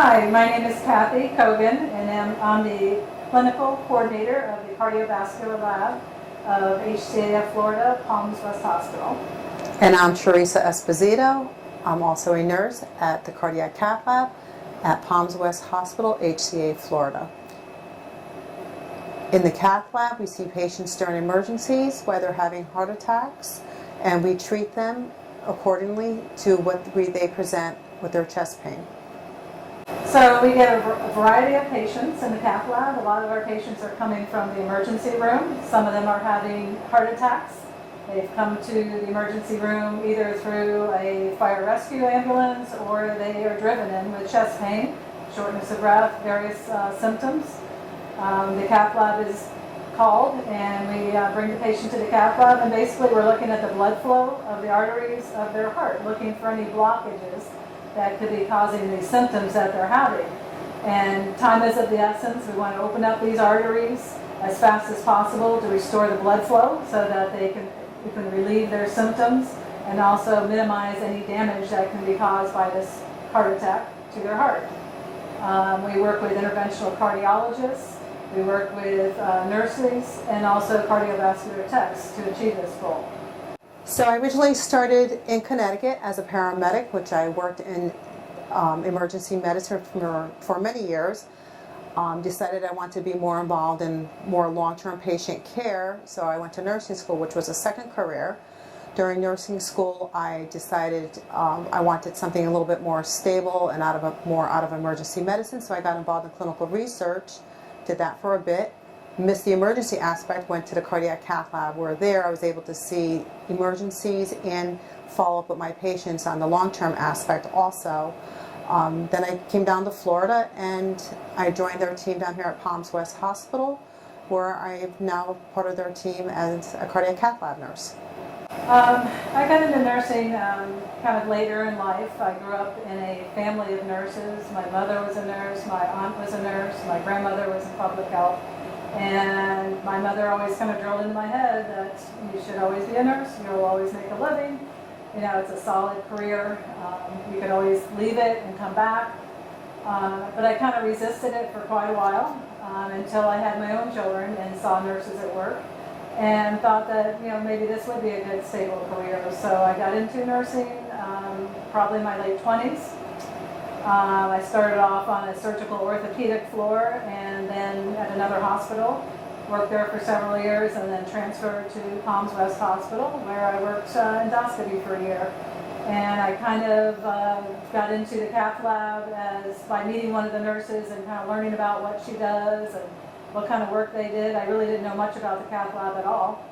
Hi, my name is Kathy Kogan, and I'm the clinical coordinator of the cardiovascular lab of HCAF Florida, Palms West Hospital. And I'm Teresa Esposito. I'm also a nurse at the cardiac cath lab at Palms West Hospital, HCA, Florida. In the cath lab, we see patients during emergencies where they're having heart attacks, and we treat them accordingly to what they present with their chest pain. So we get a variety of patients in the cath lab. A lot of our patients are coming from the emergency room. Some of them are having heart attacks. They've come to the emergency room either through a fire rescue ambulance or they are driven in with chest pain, shortness of breath, various symptoms. The cath lab is called and we bring the patient to the cath lab, and basically we're looking at the blood flow of the arteries of their heart, looking for any blockages that could be causing these symptoms that they're having. And time is of the essence. We want to open up these arteries as fast as possible to restore the blood flow so that we can relieve their symptoms and also minimize any damage that can be caused by this heart attack to their heart. We work with interventional cardiologists, we work with nurses, and also cardiovascular techs to achieve this goal. So I originally started in Connecticut as a paramedic, which I worked in emergency medicine for many years. Decided I wanted to be more involved in more long-term patient care, so I went to nursing school, which was a second career. During nursing school, I decided I wanted something a little bit more stable and more out of emergency medicine, so I got involved in clinical research, did that for a bit. Missed the emergency aspect, went to the cardiac cath lab, where there I was able to see emergencies and follow up with my patients on the long-term aspect also. Then I came down to Florida and I joined their team down here at Palms West Hospital, where I'm now part of their team as a cardiac cath lab nurse. I got into nursing kind of later in life. I grew up in a family of nurses. My mother was a nurse, my aunt was a nurse, my grandmother was in public health. And my mother always kind of drilled into my head that you should always be a nurse, you'll always make a living. You know, it's a solid career. You can always leave it and come back. But I kind of resisted it for quite a while until I had my own children and saw nurses at work and thought that, you know, maybe this would be a good stable career. So I got into nursing probably in my late 20s. I started off on a surgical orthopedic floor and then at another hospital. Worked there for several years and then transferred to Palms West Hospital, where I worked endoscopy for a year. And I kind of got into the cath lab by meeting one of the nurses and kind of learning about what she does and what kind of work they did. I really didn't know much about the cath lab at all.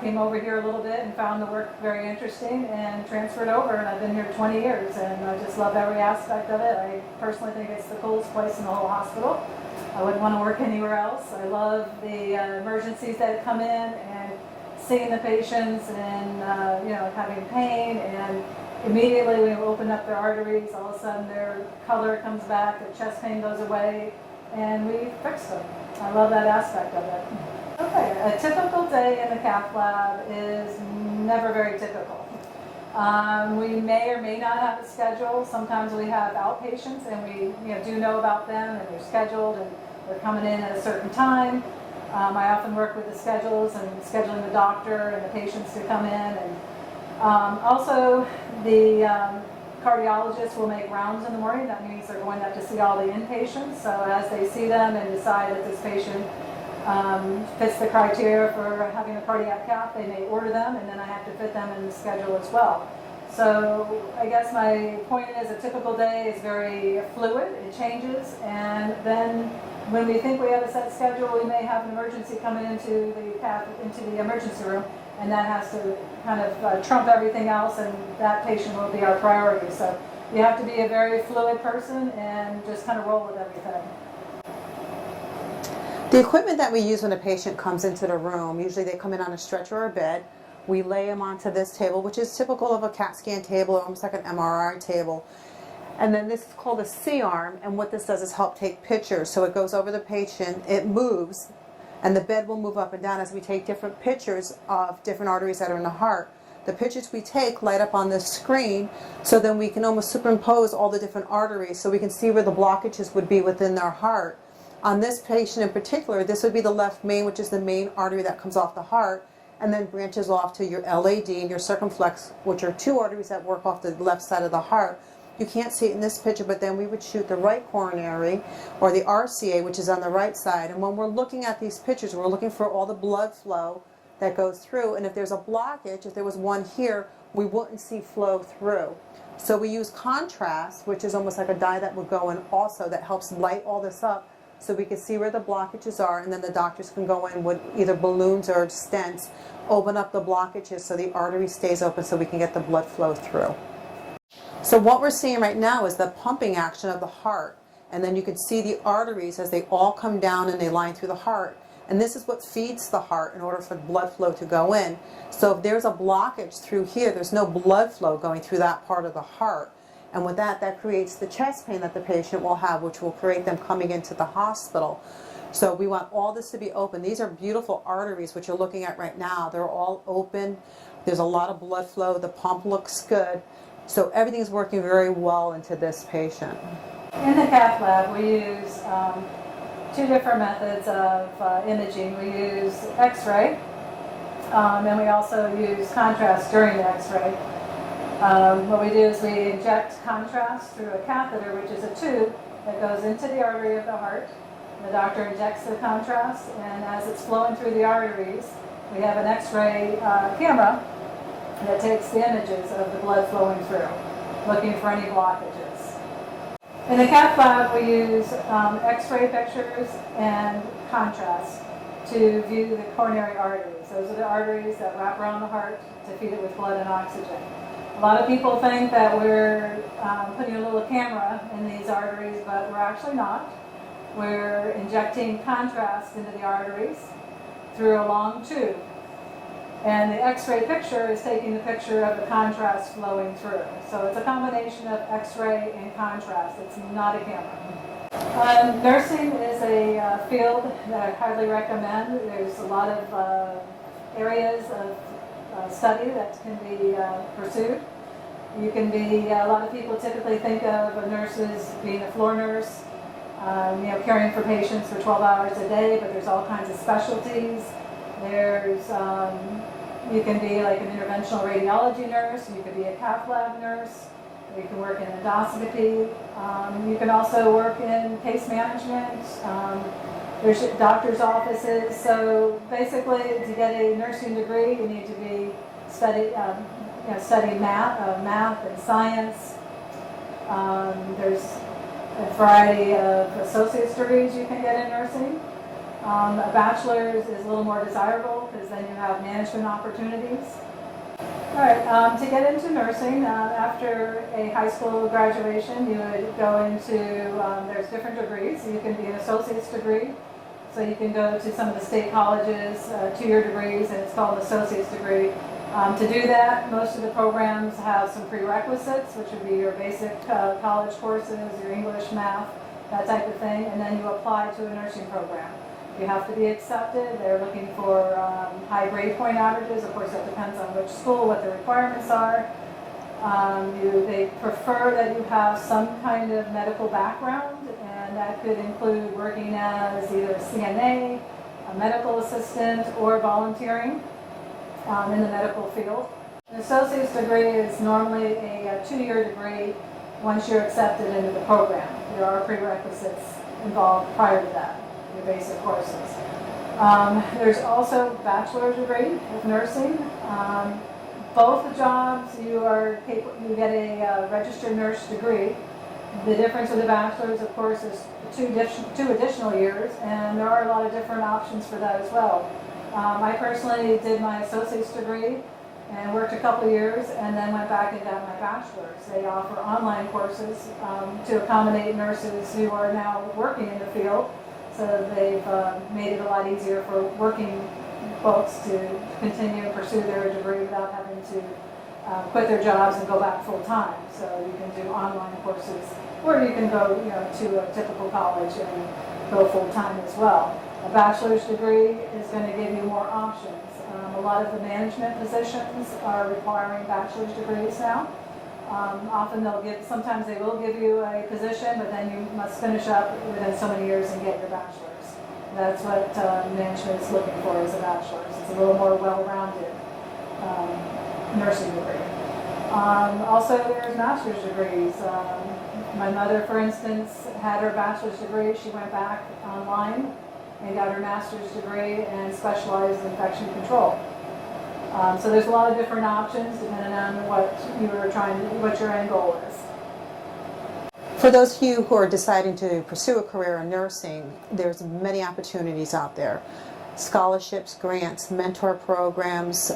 Came over here a little bit and found the work very interesting and transferred over, and I've been here 20 years and I just love every aspect of it. I personally think it's the coolest place in the whole hospital. I wouldn't want to work anywhere else. I love the emergencies that come in and seeing the patients and having pain, and immediately when we open up their arteries, all of a sudden their color comes back, their chest pain goes away, and we fix them. I love that aspect of it. Okay, a typical day in the cath lab is never very typical. We may or may not have a schedule. Sometimes we have outpatients and we do know about them and they're scheduled and they're coming in at a certain time. I often work with the schedules and scheduling the doctor and the patients to come in. And also the cardiologists will make rounds in the morning. That means they're going up to see all the inpatients. So as they see them and decide that this patient fits the criteria for having a cardiac cath, they may order them, and then I have to fit them in the schedule as well. So I guess my point is a typical day is very fluid, it changes, and then when we think we have a set schedule, we may have an emergency coming into the emergency room, and that has to kind of trump everything else, and that patient will be our priority. So you have to be a very fluid person and just kind of roll with everything. The equipment that we use when a patient comes into the room, usually they come in on a stretcher or a bed. We lay them onto this table, which is typical of a CAT scan table, almost like an MRI table. And then this is called a C-arm, and what this does is help take pictures. So it goes over the patient, it moves, and the bed will move up and down as we take different pictures of different arteries that are in the heart the pictures we take light up on this screen, so then we can almost superimpose all the different arteries so we can see where the blockages would be within their heart. On this patient in particular, this would be the left main, which is the main artery that comes off the heart, and then branches off to your LAD and your circumflex, which are two arteries that work off the left side of the heart. You can't see it in this picture, but then we would shoot the right coronary, or the RCA, which is on the right side. And when we're looking at these pictures, we're looking for all the blood flow that goes through. And if there's a blockage, if there was one here, we wouldn't see flow through. So we use contrast, which is almost like a dye that would go in also, that helps light all this up so we can see where the blockages are, and then the doctors can go in with either balloons or stents, open up the blockages so the artery stays open so we can get the blood flow through. So what we're seeing right now is the pumping action of the heart, and then you can see the arteries as they all come down and they line through the heart. And this is what feeds the heart in order for blood flow to go in. So if there's a blockage through here, there's no blood flow going through that part of the heart. And with that, that creates the chest pain that the patient will have, which will create them coming into the hospital. So we want all this to be open. These are beautiful arteries, which you're looking at right now. They're all open. There's a lot of blood flow. The pump looks good. So everything's working very well into this patient. In the cath lab, we use two different methods of imaging. We use X-ray, and we also use contrast during the X-ray. What we do is we inject contrast through a catheter, which is a tube that goes into the artery of the heart. The doctor injects the contrast, and as it's flowing through the arteries, we have an X-ray camera that takes the images of the blood flowing through, looking for any blockages. In the cath lab, we use X-ray pictures and contrast to view the coronary arteries. Those are the arteries that wrap around the heart to feed it with blood and oxygen. A lot of people think that we're putting a little camera in these arteries, but we're actually not. We're injecting contrast into the arteries through a long tube. And the X-ray picture is taking the picture of the contrast flowing through. So it's a combination of X-ray and contrast. It's not a camera. Nursing is a field that I highly recommend. There's a lot of areas of study that can be pursued. You can be, a lot of people typically think of a nurse as being a floor nurse, caring for patients for 12 hours a day, but there's all kinds of specialties. There's, you can be like an interventional radiology nurse, you could be a cath lab nurse, you can work in endoscopy, you can also work in case management, there's doctor's offices. So basically, to get a nursing degree, you need to be study math and science. There's a variety of associate's degrees you can get in nursing. A bachelor's is a little more desirable because then you have management opportunities. All right, to get into nursing, after a high school graduation, you would go into, there's different degrees. You can be an associate's degree. So you can go to some of the state colleges, 2-year degrees, and it's called an associate's degree. To do that, most of the programs have some prerequisites, which would be your basic college courses, your English, math, that type of thing, and then you apply to a nursing program. You have to be accepted. They're looking for high grade point averages. Of course, that depends on which school, what the requirements are. They prefer that you have some kind of medical background, and that could include working as either a CNA, a medical assistant, or volunteering in the medical field. An associate's degree is normally a 2-year degree once you're accepted into the program. There are prerequisites involved prior to that, your basic courses. There's also a bachelor's degree of nursing. Both the jobs, you get a registered nurse degree. The difference with the bachelor's, of course, is two additional years, and there are a lot of different options for that as well. I personally did my associate's degree and worked a couple years and then went back and got my bachelor's. They offer online courses to accommodate nurses who are now working in the field, so they've made it a lot easier for working folks to continue and pursue their degree without having to quit their jobs and go back full time. So you can do online courses, or you can go to a typical college and go full time as well. A bachelor's degree is going to give you more options. A lot of the management positions are requiring bachelor's degrees now. Often sometimes they will give you a position, but then you must finish up within so many years and get your bachelor's. That's what management is looking for, is a bachelor's. It's a little more well-rounded nursing degree. Also, there's master's degrees. My mother, for instance, had her bachelor's degree. She went back online and got her master's degree and specialized in infection control. So there's a lot of different options depending on what your end goal is. For those of you who are deciding to pursue a career in nursing, there's many opportunities out there. Scholarships, grants, mentor programs.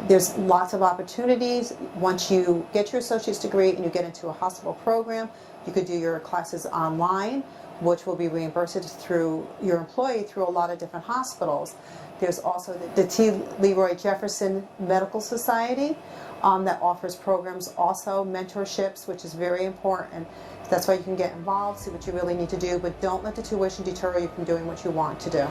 There's lots of opportunities. Once you get your associate's degree and you get into a hospital program, you could do your classes online, which will be reimbursed through your employee through a lot of different hospitals. There's also the T. Leroy Jefferson Medical Society that offers programs, also mentorships, which is very important. That's why you can get involved, see what you really need to do, but don't let the tuition deter you from doing what you want to do.